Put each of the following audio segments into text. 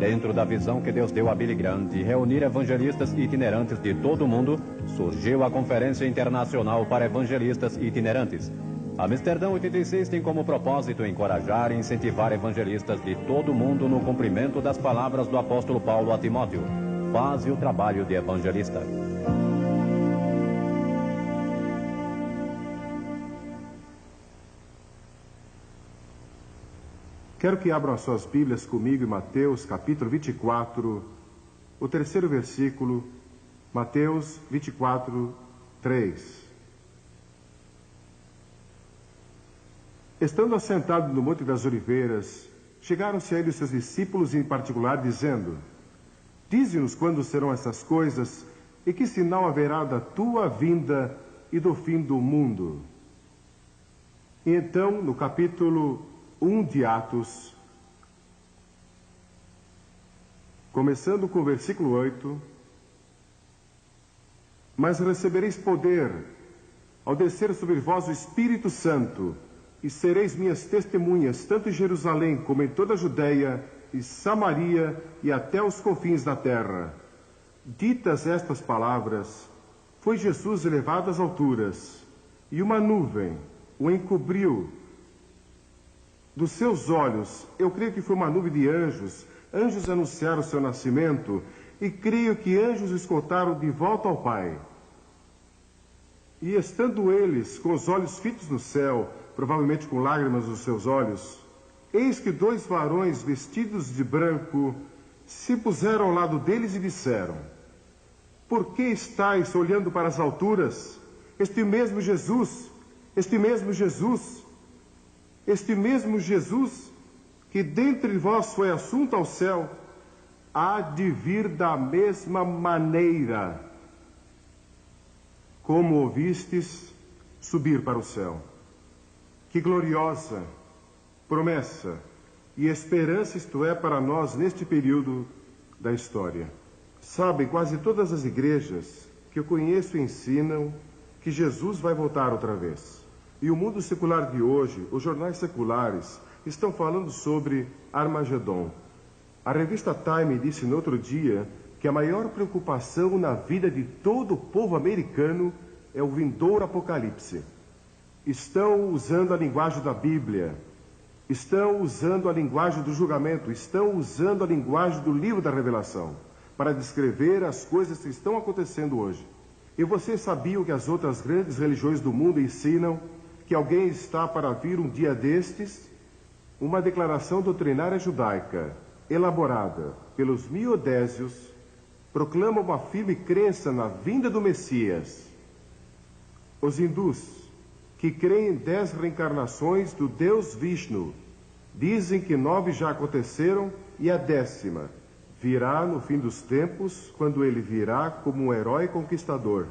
Dentro da visão que Deus deu a Billy Graham de reunir evangelistas itinerantes de todo o mundo, surgiu a Conferência Internacional para Evangelistas Itinerantes. Amsterdã 86 tem como propósito encorajar e incentivar evangelistas de todo o mundo no cumprimento das palavras do apóstolo Paulo a Timóteo: faze o trabalho de evangelista. Quero que abram as suas Bíblias comigo em Mateus capítulo 24, o terceiro versículo, Mateus 24, 3. Estando assentado no Monte das Oliveiras, chegaram-se a ele os seus discípulos em particular, dizendo: dize-nos quando serão essas coisas e que sinal haverá da tua vinda e do fim do mundo. E então, no capítulo 1 de Atos, começando com o versículo 8: mas recebereis poder ao descer sobre vós o Espírito Santo, e sereis minhas testemunhas, tanto em Jerusalém como em toda a Judeia e Samaria e até os confins da terra. Ditas estas palavras, foi Jesus elevado às alturas, e uma nuvem o encobriu dos seus olhos. Eu creio que foi uma nuvem de anjos. Anjos anunciaram o seu nascimento, e creio que anjos o escoltaram de volta ao Pai. E estando eles com os olhos fitos no céu, provavelmente com lágrimas nos seus olhos, eis que dois varões vestidos de branco se puseram ao lado deles e disseram: por que estáis olhando para as alturas? Este mesmo Jesus que dentre vós foi assunto ao céu, há de vir da mesma maneira como ouvistes subir para o céu. Que gloriosa promessa e esperança isto é para nós neste período da história. Sabe, quase todas as igrejas que eu conheço ensinam que Jesus vai voltar outra vez. E o mundo secular de hoje, os jornais seculares, estão falando sobre Armagedon. A revista Time disse no outro dia que a maior preocupação na vida de todo o povo americano é o vindouro apocalipse. Estão usando a linguagem da Bíblia, estão usando a linguagem do julgamento, estão usando a linguagem do livro da Revelação para descrever as coisas que estão acontecendo hoje. E vocês sabiam que as outras grandes religiões do mundo ensinam que alguém está para vir um dia destes? Uma declaração doutrinária judaica, elaborada pelos miodésios, proclama uma firme crença na vinda do Messias. Os hindus, que creem em 10 reencarnações do Deus Vishnu, dizem que 9 já aconteceram e a 10ª virá no fim dos tempos, quando ele virá como um herói conquistador.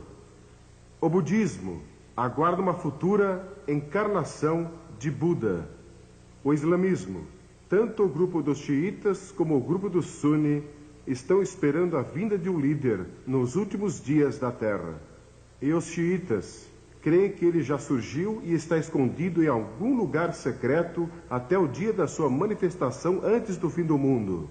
O budismo aguarda uma futura encarnação de Buda. O islamismo, tanto o grupo dos xiitas como o grupo dos suni, estão esperando a vinda de um líder nos últimos dias da terra. E os xiitas creem que ele já surgiu e está escondido em algum lugar secreto até o dia da sua manifestação antes do fim do mundo.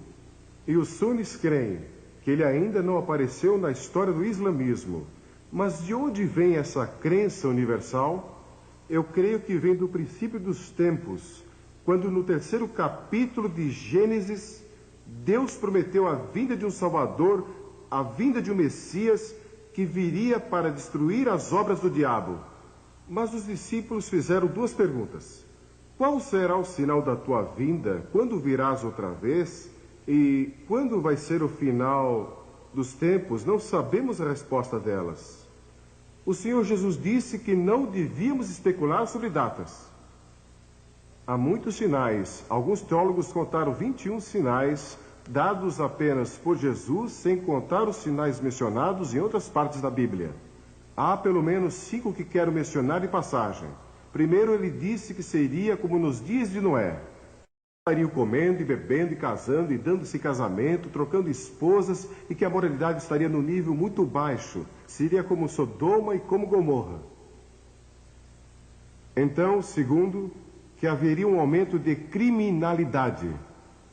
E os sunis creem que ele ainda não apareceu na história do islamismo. Mas de onde vem essa crença universal? Eu creio que vem do princípio dos tempos, quando no 3º capítulo de Gênesis, Deus prometeu a vinda de um Salvador, a vinda de um Messias, que viria para destruir as obras do diabo. Mas os discípulos fizeram 2 perguntas. Qual será o sinal da tua vinda? Quando virás outra vez? E quando vai ser o final dos tempos? Não sabemos a resposta delas. O Senhor Jesus disse que não devíamos especular sobre datas. Há muitos sinais. Alguns teólogos contaram 21 sinais dados apenas por Jesus, sem contar os sinais mencionados em outras partes da Bíblia. Há pelo menos 5 que quero mencionar em passagem. Primeiro, ele disse que seria como nos dias de Noé. Estariam comendo e bebendo e casando e dando-se casamento, trocando esposas, e que a moralidade estaria no nível muito baixo. Seria como Sodoma e como Gomorra. Então, segundo, que haveria um aumento de criminalidade.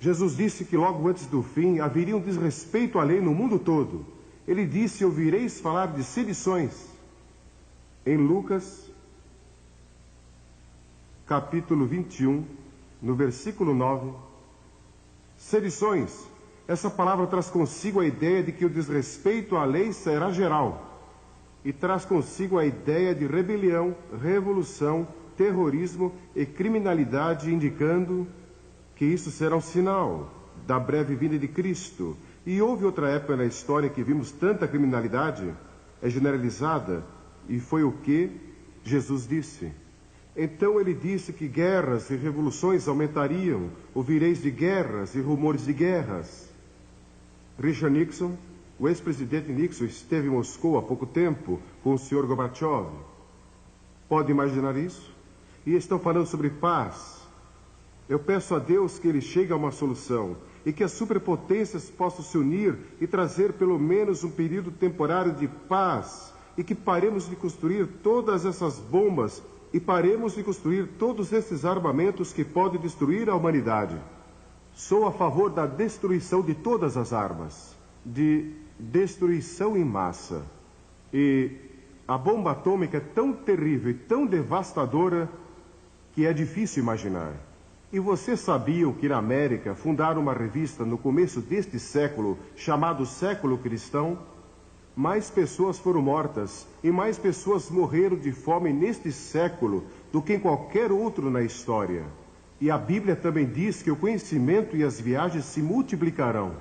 Jesus disse que logo antes do fim haveria um desrespeito à lei no mundo todo. Ele disse: ouvireis falar de sedições. Em Lucas, capítulo 21, no versículo 9, sedições. Essa palavra traz consigo a ideia de que o desrespeito à lei será geral. E traz consigo a ideia de rebelião, revolução, terrorismo e criminalidade, indicando que isso será um sinal da breve vinda de Cristo. E houve outra época na história que vimos tanta criminalidade, é generalizada, e foi o que Jesus disse. Então ele disse que guerras e revoluções aumentariam, ouvireis de guerras e rumores de guerras. Richard Nixon, o ex-presidente Nixon, esteve em Moscou há pouco tempo com o Sr. Gorbachev. Pode imaginar isso? E estão falando sobre paz. Eu peço a Deus que ele chegue a uma solução e que as superpotências possam se unir e trazer pelo menos um período temporário de paz, e que paremos de construir todas essas bombas e paremos de construir todos esses armamentos que podem destruir a humanidade. Sou a favor da destruição de todas as armas, de destruição em massa. E a bomba atômica é tão terrível e tão devastadora que é difícil imaginar. E vocês sabiam que na América fundaram uma revista no começo deste século, chamado Século Cristão? Mais pessoas foram mortas e mais pessoas morreram de fome neste século do que em qualquer outro na história. E a Bíblia também diz que o conhecimento e as viagens se multiplicarão.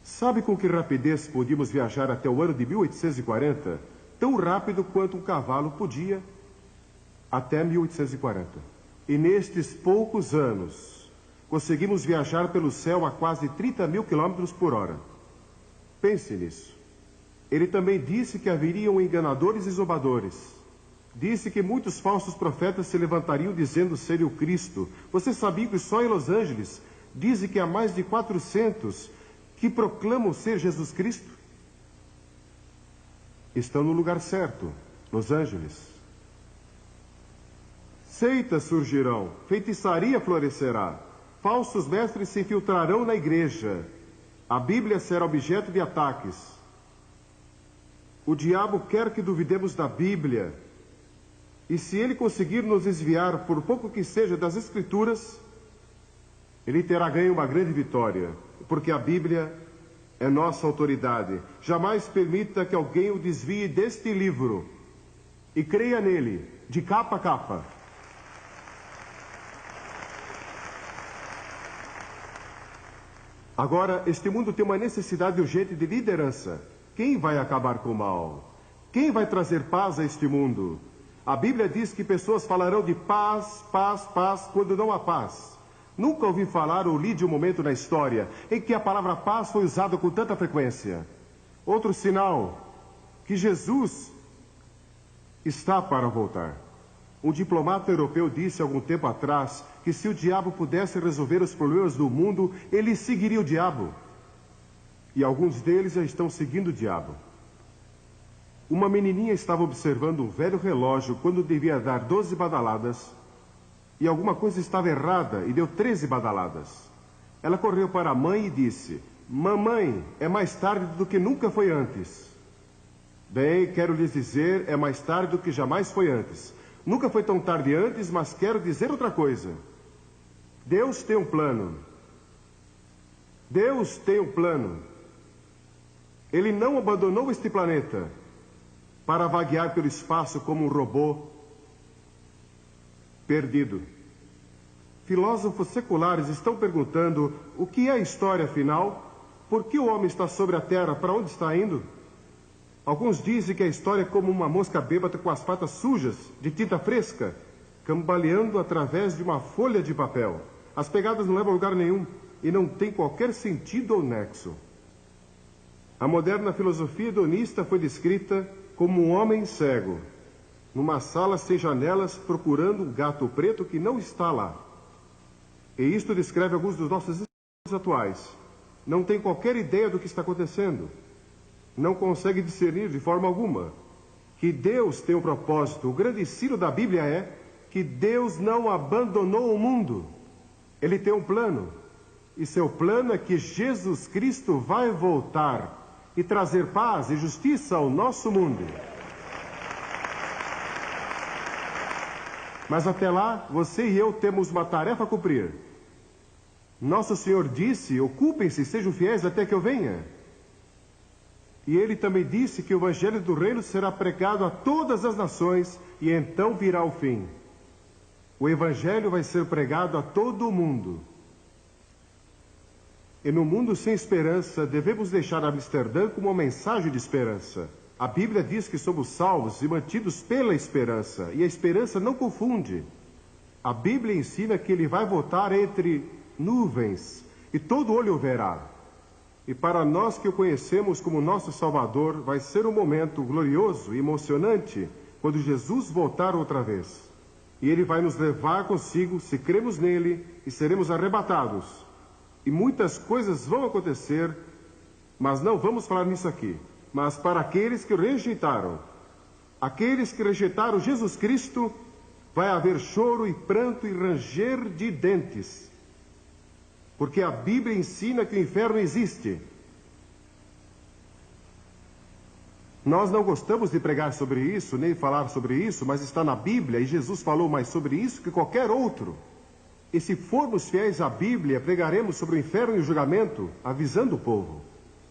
Sabe com que rapidez podíamos viajar até o ano de 1840? Tão rápido quanto um cavalo podia até 1840. E nestes poucos anos, conseguimos viajar pelo céu a quase 30 mil quilômetros por hora. Pense nisso. Ele também disse que haveriam enganadores e zombadores. Disse que muitos falsos profetas se levantariam dizendo serem o Cristo. Você sabia que só em Los Angeles dizem que há mais de 400 que proclamam ser Jesus Cristo? Estão no lugar certo, Los Angeles. Seitas surgirão, feitiçaria florescerá, falsos mestres se infiltrarão na igreja, a Bíblia será objeto de ataques. O diabo quer que duvidemos da Bíblia, e se ele conseguir nos desviar, por pouco que seja, das Escrituras, ele terá ganho uma grande vitória, porque a Bíblia é nossa autoridade. Jamais permita que alguém o desvie deste livro, e creia nele, de capa a capa. Agora, este mundo tem uma necessidade urgente de liderança. Quem vai acabar com o mal? Quem vai trazer paz a este mundo? A Bíblia diz que pessoas falarão de paz, paz, paz, quando não há paz. Nunca ouvi falar ou li de um momento na história em que a palavra paz foi usada com tanta frequência. Outro sinal que Jesus está para voltar. Um diplomata europeu disse algum tempo atrás que se o diabo pudesse resolver os problemas do mundo, ele seguiria o diabo. E alguns deles já estão seguindo o diabo. Uma menininha estava observando um velho relógio quando devia dar 12 badaladas, e alguma coisa estava errada e deu 13 badaladas. Ela correu para a mãe e disse: "Mamãe, é mais tarde do que nunca foi antes." Bem, quero lhes dizer, é mais tarde do que jamais foi antes. Nunca foi tão tarde antes, mas quero dizer outra coisa. Deus tem um plano. Deus tem um plano. Ele não abandonou este planeta para vaguear pelo espaço como um robô perdido. Filósofos seculares estão perguntando o que é a história afinal, por que o homem está sobre a Terra, para onde está indo? Alguns dizem que a história é como uma mosca bêbada com as patas sujas, de tinta fresca, cambaleando através de uma folha de papel. As pegadas não levam a lugar nenhum e não tem qualquer sentido ou nexo. A moderna filosofia hedonista foi descrita como um homem cego, numa sala sem janelas, procurando um gato preto que não está lá. E isto descreve alguns dos nossos atuais. Não tem qualquer ideia do que está acontecendo. Não consegue discernir de forma alguma que Deus tem um propósito. O grande ensino da Bíblia é que Deus não abandonou o mundo. Ele tem um plano. E seu plano é que Jesus Cristo vai voltar e trazer paz e justiça ao nosso mundo. Mas até lá, você e eu temos uma tarefa a cumprir. Nosso Senhor disse: ocupem-se, sejam fiéis até que eu venha. E ele também disse que o Evangelho do Reino será pregado a todas as nações e então virá o fim. O Evangelho vai ser pregado a todo o mundo. E no mundo sem esperança, devemos deixar Amsterdã como uma mensagem de esperança. A Bíblia diz que somos salvos e mantidos pela esperança, e a esperança não confunde. A Bíblia ensina que ele vai voltar entre nuvens, e todo olho o verá. E para nós que o conhecemos como nosso Salvador, vai ser um momento glorioso e emocionante quando Jesus voltar outra vez. E ele vai nos levar consigo, se cremos nele, e seremos arrebatados. E muitas coisas vão acontecer, mas não vamos falar nisso aqui. Mas para aqueles que o rejeitaram, aqueles que rejeitaram Jesus Cristo, vai haver choro e pranto e ranger de dentes. Porque a Bíblia ensina que o inferno existe. Nós não gostamos de pregar sobre isso, nem falar sobre isso, mas está na Bíblia e Jesus falou mais sobre isso que qualquer outro. E se formos fiéis à Bíblia, pregaremos sobre o inferno e o julgamento, avisando o povo.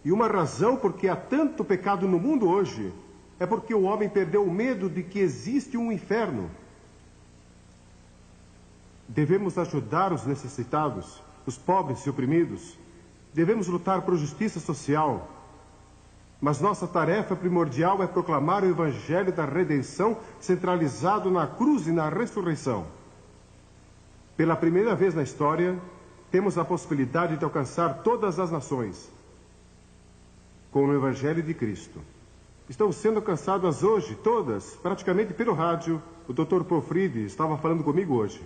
E uma razão porque há tanto pecado no mundo hoje é porque o homem perdeu o medo de que existe um inferno. Devemos ajudar os necessitados, os pobres e oprimidos. Devemos lutar por justiça social. Mas nossa tarefa primordial é proclamar o Evangelho da redenção centralizado na cruz e na ressurreição. Pela primeira vez na história, temos a possibilidade de alcançar todas as nações com o Evangelho de Cristo. Estão sendo alcançadas hoje, todas, praticamente pelo rádio. O Dr. Pofride estava falando comigo hoje.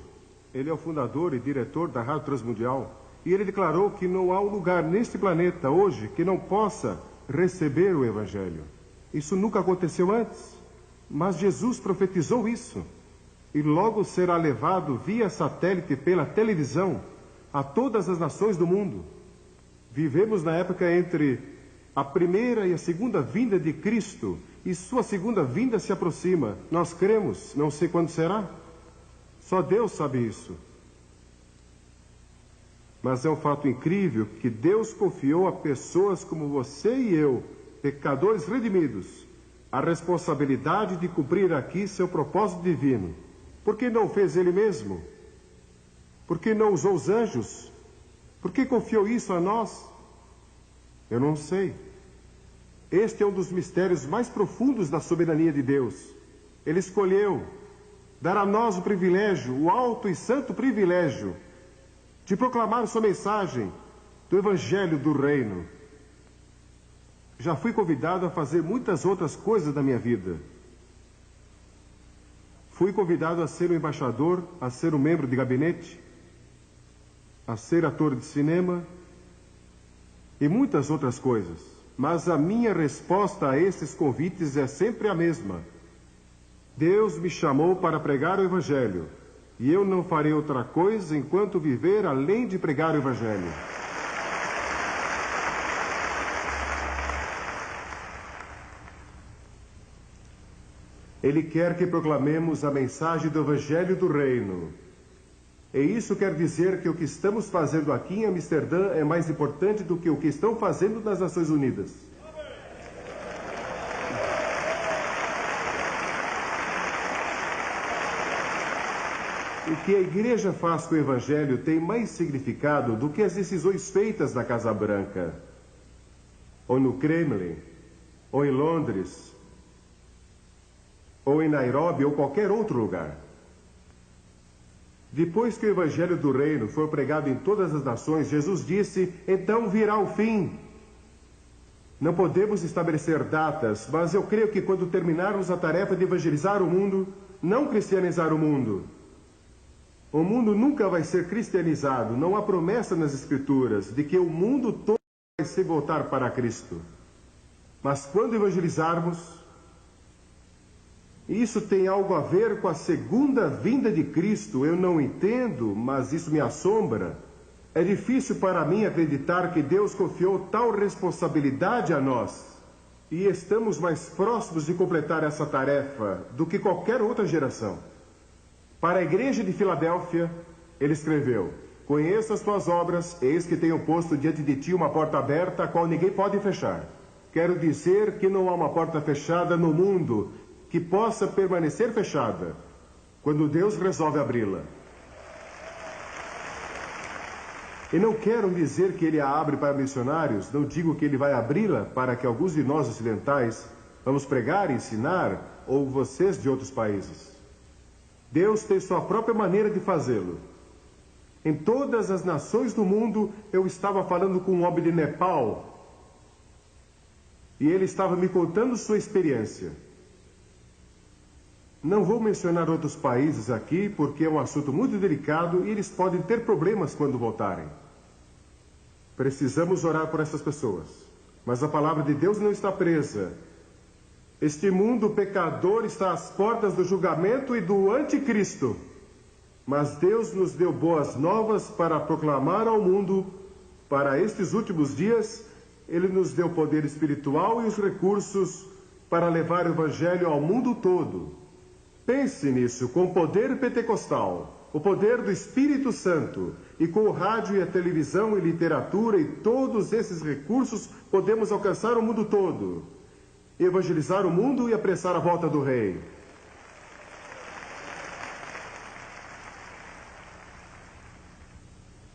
Ele é o fundador e diretor da Rádio Transmundial. E ele declarou que não há um lugar neste planeta hoje que não possa receber o Evangelho. Isso nunca aconteceu antes, mas Jesus profetizou isso. E logo será levado via satélite pela televisão a todas as nações do mundo. Vivemos na época entre a primeira e a segunda vinda de Cristo, e sua segunda vinda se aproxima. Nós cremos, não sei quando será. Só Deus sabe isso. Mas é um fato incrível que Deus confiou a pessoas como você e eu, pecadores redimidos, a responsabilidade de cumprir aqui seu propósito divino. Por que não fez ele mesmo? Por que não usou os anjos? Por que confiou isso a nós? Eu não sei. Este é um dos mistérios mais profundos da soberania de Deus. Ele escolheu dar a nós o privilégio, o alto e santo privilégio, de proclamar sua mensagem do Evangelho do Reino. Já fui convidado a fazer muitas outras coisas da minha vida. Fui convidado a ser um embaixador, a ser um membro de gabinete, a ser ator de cinema e muitas outras coisas. Mas a minha resposta a esses convites é sempre a mesma. Deus me chamou para pregar o Evangelho, e eu não farei outra coisa enquanto viver além de pregar o Evangelho. Ele quer que proclamemos a mensagem do Evangelho do Reino. E isso quer dizer que o que estamos fazendo aqui em Amsterdã é mais importante do que o que estão fazendo nas Nações Unidas. O que a igreja faz com o Evangelho tem mais significado do que as decisões feitas na Casa Branca, ou no Kremlin, ou em Londres, ou em Nairobi, ou qualquer outro lugar. Depois que o Evangelho do Reino foi pregado em todas as nações, Jesus disse: então virá o fim. Não podemos estabelecer datas, mas eu creio que quando terminarmos a tarefa de evangelizar o mundo, não cristianizar o mundo nunca vai ser cristianizado. Não há promessa nas Escrituras de que o mundo todo vai se voltar para Cristo. Mas quando evangelizarmos, isso tem algo a ver com a segunda vinda de Cristo. Eu não entendo, mas isso me assombra. É difícil para mim acreditar que Deus confiou tal responsabilidade a nós. E estamos mais próximos de completar essa tarefa do que qualquer outra geração. Para a igreja de Filadélfia, ele escreveu: conheço as tuas obras, eis que tenho posto diante de ti uma porta aberta, a qual ninguém pode fechar. Quero dizer que não há uma porta fechada no mundo que possa permanecer fechada quando Deus resolve abri-la. E não quero dizer que ele a abre para missionários, não digo que ele vai abri-la para que alguns de nós ocidentais vamos pregar e ensinar, ou vocês de outros países. Deus tem sua própria maneira de fazê-lo. Em todas as nações do mundo, eu estava falando com um homem de Nepal, e ele estava me contando sua experiência. Não vou mencionar outros países aqui, porque é um assunto muito delicado e eles podem ter problemas quando voltarem. Precisamos orar por essas pessoas. Mas a palavra de Deus não está presa. Este mundo pecador está às portas do julgamento e do anticristo. Mas Deus nos deu boas novas para proclamar ao mundo. Para estes últimos dias, Ele nos deu poder espiritual e os recursos para levar o Evangelho ao mundo todo. Pense nisso, com o poder pentecostal, o poder do Espírito Santo, e com o rádio e a televisão e literatura e todos esses recursos, podemos alcançar o mundo todo, evangelizar o mundo e apressar a volta do Rei.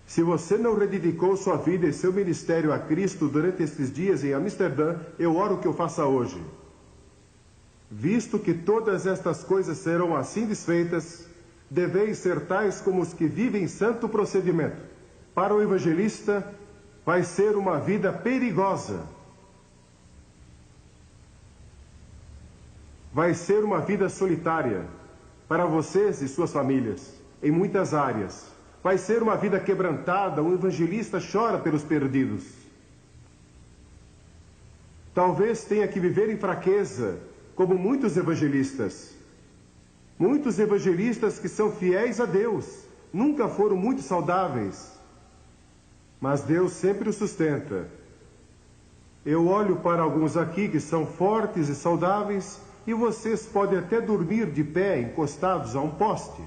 Se você não rededicou sua vida e seu ministério a Cristo durante estes dias em Amsterdã, eu oro que eu faça hoje. Visto que todas estas coisas serão assim desfeitas, deveis ser tais como os que vivem santo procedimento. Para o evangelista, vai ser uma vida perigosa. Vai ser uma vida solitária para vocês e suas famílias, em muitas áreas. Vai ser uma vida quebrantada, um evangelista chora pelos perdidos. Talvez tenha que viver em fraqueza, como muitos evangelistas. Muitos evangelistas que são fiéis a Deus, nunca foram muito saudáveis. Mas Deus sempre os sustenta. Eu olho para alguns aqui que são fortes e saudáveis, e vocês podem até dormir de pé, encostados a um poste.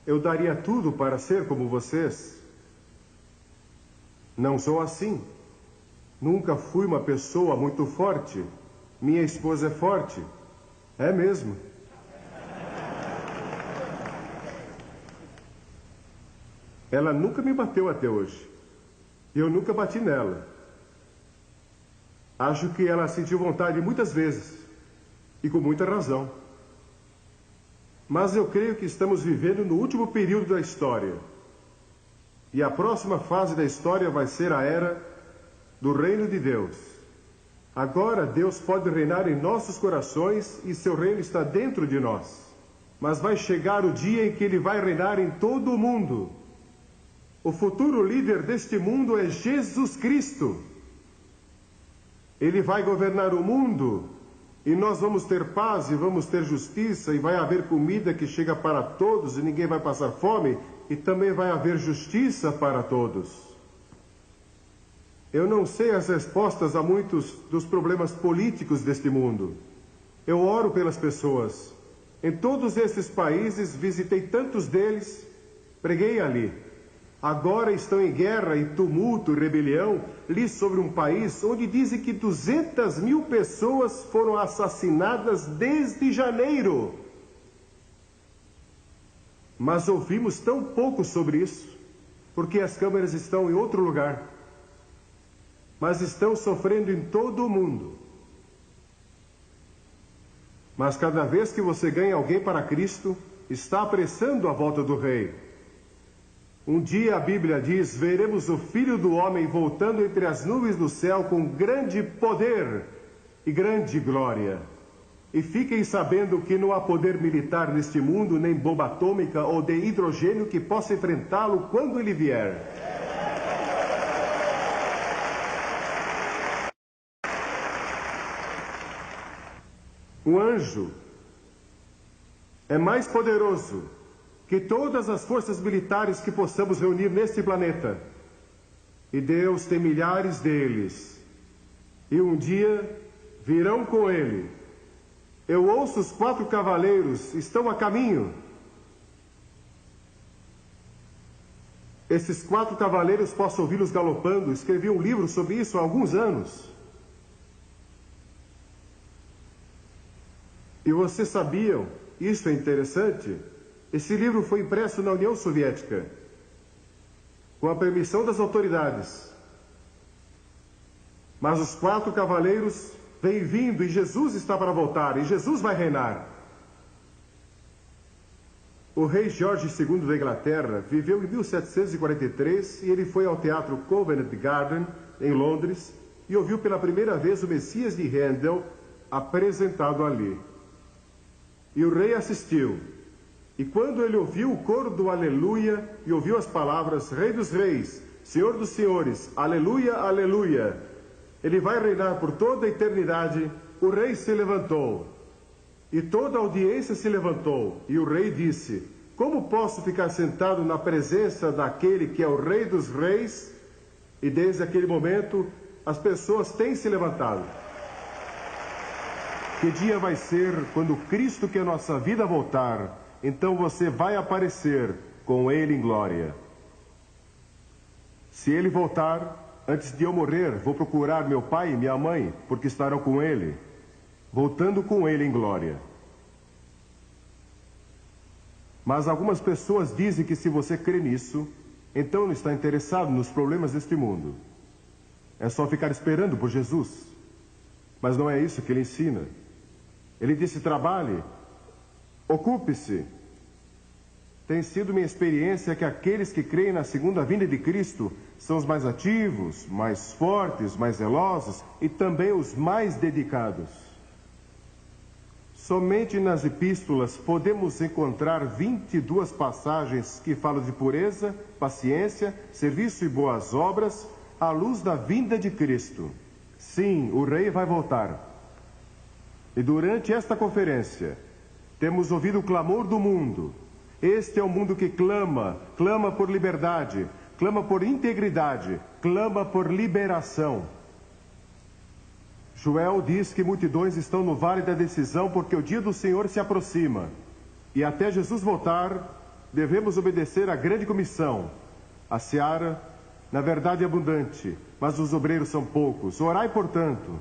Eu daria tudo para ser como vocês. Não sou assim. Nunca fui uma pessoa muito forte. Minha esposa é forte. É mesmo. Ela nunca me bateu até hoje. Eu nunca bati nela. Acho que ela sentiu vontade muitas vezes. E com muita razão. Mas eu creio que estamos vivendo no último período da história. E a próxima fase da história vai ser a era do reino de Deus. Agora Deus pode reinar em nossos corações e seu reino está dentro de nós. Mas vai chegar o dia em que ele vai reinar em todo o mundo. O futuro líder deste mundo é Jesus Cristo. Ele vai governar o mundo e nós vamos ter paz e vamos ter justiça e vai haver comida que chega para todos e ninguém vai passar fome e também vai haver justiça para todos. Eu não sei as respostas a muitos dos problemas políticos deste mundo. Eu oro pelas pessoas. Em todos esses países, visitei tantos deles, preguei ali. Agora estão em guerra e tumulto e rebelião. Li sobre um país onde dizem que 200.000 pessoas foram assassinadas desde janeiro. Mas ouvimos tão pouco sobre isso, porque as câmeras estão em outro lugar. Mas estão sofrendo em todo o mundo. Mas cada vez que você ganha alguém para Cristo, está apressando a volta do Rei. Um dia a Bíblia diz, veremos o Filho do Homem voltando entre as nuvens do céu com grande poder e grande glória. E fiquem sabendo que não há poder militar neste mundo, nem bomba atômica ou de hidrogênio que possa enfrentá-lo quando ele vier. Um anjo é mais poderoso que todas as forças militares que possamos reunir neste planeta. E Deus tem milhares deles. E um dia virão com ele. Eu ouço os 4 cavaleiros, estão a caminho. Esses 4 cavaleiros, posso ouvi-los galopando. Escrevi um livro sobre isso há alguns anos. E vocês sabiam, isso é interessante, esse livro foi impresso na União Soviética, com a permissão das autoridades. Mas os 4 cavaleiros vêm vindo e Jesus está para voltar, e Jesus vai reinar. O rei George II da Inglaterra viveu em 1743 e ele foi ao teatro Covent Garden, em Londres, e ouviu pela primeira vez o Messias de Handel apresentado ali. E o rei assistiu. E quando ele ouviu o coro do Aleluia e ouviu as palavras Rei dos Reis, Senhor dos Senhores, Aleluia, Aleluia, ele vai reinar por toda a eternidade, o rei se levantou. E toda a audiência se levantou. E o rei disse: como posso ficar sentado na presença daquele que é o Rei dos Reis? E desde aquele momento, as pessoas têm se levantado. Que dia vai ser quando Cristo, que é a nossa vida, voltar? Então você vai aparecer com Ele em glória. Se Ele voltar, antes de eu morrer, vou procurar meu pai e minha mãe, porque estarão com Ele, voltando com Ele em glória. Mas algumas pessoas dizem que se você crê nisso, então não está interessado nos problemas deste mundo. É só ficar esperando por Jesus. Mas não é isso que Ele ensina. Ele disse: trabalhe, ocupe-se. Tem sido minha experiência que aqueles que creem na segunda vinda de Cristo são os mais ativos, mais fortes, mais zelosos e também os mais dedicados. Somente nas epístolas podemos encontrar 22 passagens que falam de pureza, paciência, serviço e boas obras à luz da vinda de Cristo. Sim, o Rei vai voltar. E durante esta conferência, temos ouvido o clamor do mundo. Este é o mundo que clama, clama por liberdade, clama por integridade, clama por liberação. Joel diz que multidões estão no vale da decisão porque o dia do Senhor se aproxima. E até Jesus voltar, devemos obedecer à grande comissão. A seara, na verdade, é abundante, mas os obreiros são poucos. Orai, portanto,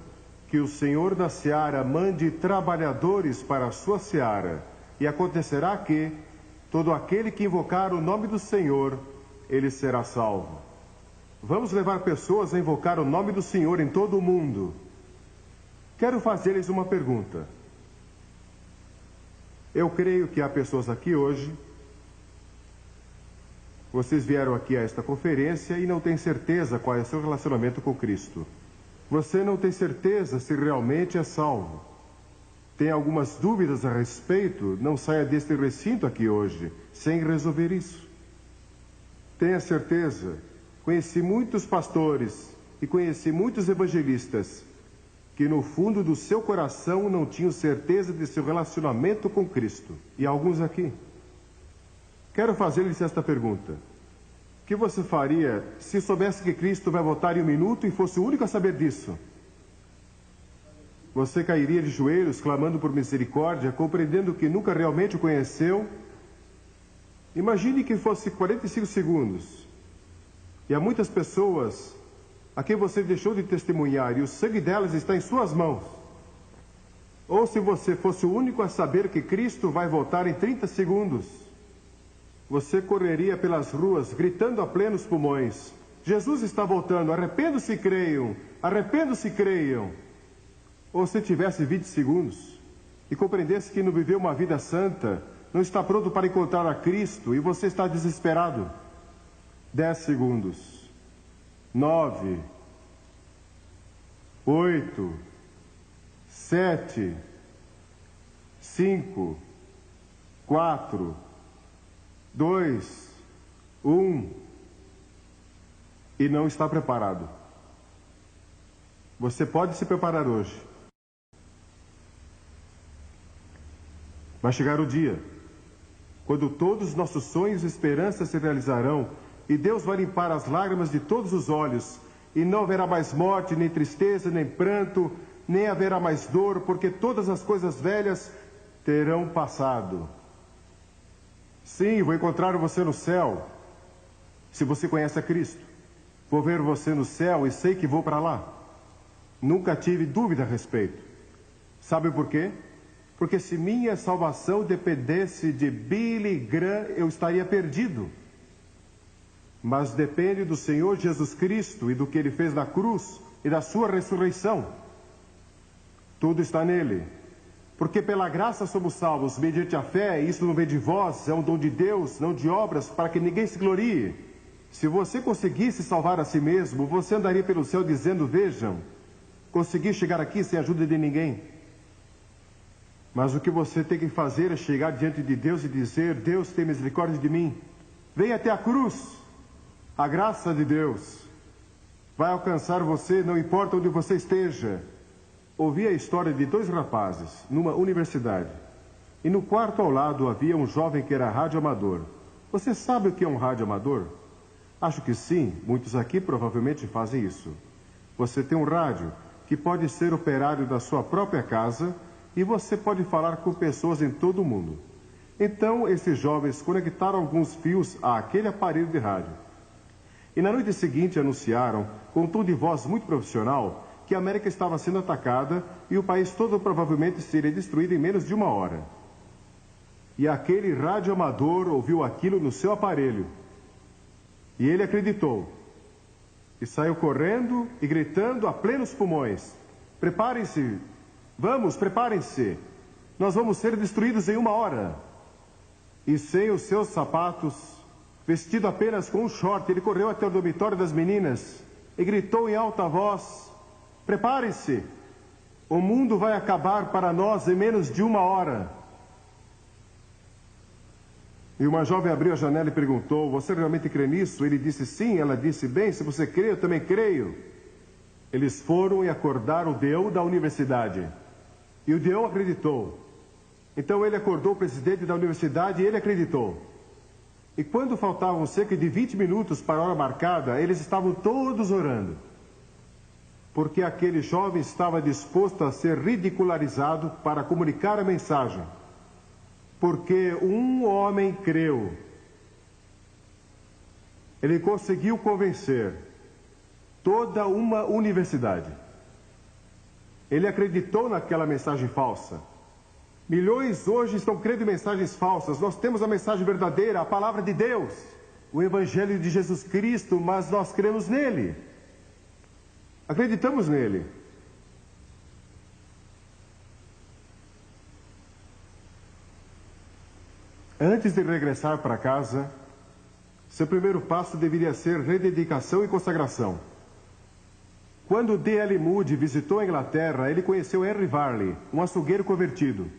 que o Senhor da seara mande trabalhadores para a sua seara. E acontecerá que todo aquele que invocar o nome do Senhor, ele será salvo. Vamos levar pessoas a invocar o nome do Senhor em todo o mundo. Quero fazer-lhes uma pergunta. Eu creio que há pessoas aqui hoje. Vocês vieram aqui a esta conferência e não têm certeza qual é o seu relacionamento com Cristo. Você não tem certeza se realmente é salvo. Tem algumas dúvidas a respeito? Não saia deste recinto aqui hoje sem resolver isso. Tenha certeza. Conheci muitos pastores e conheci muitos evangelistas que no fundo do seu coração não tinham certeza de seu relacionamento com Cristo. E alguns aqui. Quero fazer-lhes esta pergunta. O que você faria se soubesse que Cristo vai voltar em um minuto e fosse o único a saber disso? Você cairia de joelhos, clamando por misericórdia, compreendendo que nunca realmente o conheceu? Imagine que fosse 45 segundos. E há muitas pessoas a quem você deixou de testemunhar e o sangue delas está em suas mãos. Ou se você fosse o único a saber que Cristo vai voltar em 30 segundos, você correria pelas ruas gritando a plenos pulmões: Jesus está voltando, arrependam-se e creiam, arrependam-se e creiam. Ou se tivesse 20 segundos e compreendesse que não viveu uma vida santa, não está pronto para encontrar a Cristo e você está desesperado. 10 segundos. 9, 8, 7, 5, 4, 2, 1, e não está preparado. Você pode se preparar hoje. Vai chegar o dia quando todos os nossos sonhos e esperanças se realizarão e Deus vai limpar as lágrimas de todos os olhos, e não haverá mais morte, nem tristeza, nem pranto, nem haverá mais dor, porque todas as coisas velhas terão passado. Sim, vou encontrar você no céu, se você conhece a Cristo. Vou ver você no céu e sei que vou para lá. Nunca tive dúvida a respeito. Sabe por quê? Porque se minha salvação dependesse de Billy Graham, eu estaria perdido. Mas depende do Senhor Jesus Cristo e do que Ele fez na cruz e da sua ressurreição. Tudo está nele. Porque pela graça somos salvos, mediante a fé, e isso não vem de vós, é um dom de Deus, não de obras, para que ninguém se glorie. Se você conseguisse salvar a si mesmo, você andaria pelo céu dizendo, vejam, consegui chegar aqui sem a ajuda de ninguém. Mas o que você tem que fazer é chegar diante de Deus e dizer, Deus tem misericórdia de mim. Venha até a cruz. A graça de Deus vai alcançar você, não importa onde você esteja. Ouvi a história de 2 rapazes numa universidade. E no quarto ao lado havia um jovem que era radioamador. Você sabe o que é um radioamador? Acho que sim, muitos aqui provavelmente fazem isso. Você tem um rádio que pode ser operário da sua própria casa e você pode falar com pessoas em todo o mundo. Então, esses jovens conectaram alguns fios àquele aparelho de rádio. E na noite seguinte anunciaram, com um tom de voz muito profissional, que a América estava sendo atacada e o país todo provavelmente seria destruído em menos de 1 hora. E aquele radioamador ouviu aquilo no seu aparelho. E ele acreditou. E saiu correndo e gritando a plenos pulmões. Preparem-se, vamos, preparem-se. Nós vamos ser destruídos em 1 hora. E sem os seus sapatos, vestido apenas com um short, ele correu até o dormitório das meninas e gritou em alta voz, preparem-se, o mundo vai acabar para nós em menos de 1 hora. E uma jovem abriu a janela e perguntou, você realmente crê nisso? Ele disse sim, ela disse, bem, se você crê, eu também creio. Eles foram e acordaram o Deu da universidade. E o Deu acreditou. Então ele acordou o presidente da universidade e ele acreditou. E quando faltavam cerca de 20 minutos para a hora marcada, eles estavam todos orando. Porque aquele jovem estava disposto a ser ridicularizado para comunicar a mensagem. Porque um homem creu. Ele conseguiu convencer toda uma universidade. Ele acreditou naquela mensagem falsa. Milhões hoje estão crendo em mensagens falsas. Nós temos a mensagem verdadeira, a palavra de Deus, o Evangelho de Jesus Cristo, mas nós cremos nele. Acreditamos nele. Antes de regressar para casa, seu primeiro passo deveria ser rededicação e consagração. Quando D.L. Moody visitou a Inglaterra, ele conheceu Henry Varley, um açougueiro convertido.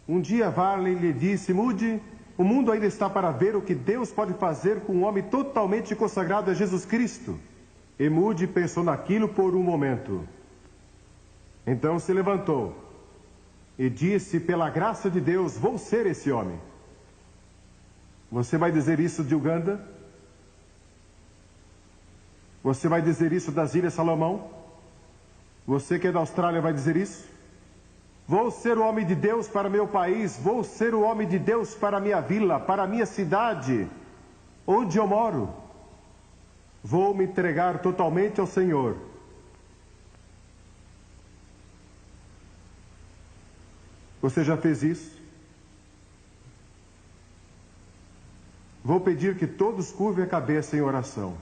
Um dia Varley lhe disse, Moody, o mundo ainda está para ver o que Deus pode fazer com um homem totalmente consagrado a Jesus Cristo. E Moody pensou naquilo por um momento. Então se levantou e disse, pela graça de Deus, vou ser esse homem. Você vai dizer isso de Uganda? Você vai dizer isso das Ilhas Salomão? Você que é da Austrália vai dizer isso? Vou ser o homem de Deus para meu país, vou ser o homem de Deus para a minha vila, para a minha cidade, onde eu moro. Vou me entregar totalmente ao Senhor. Você já fez isso? Vou pedir que todos curvem a cabeça em oração.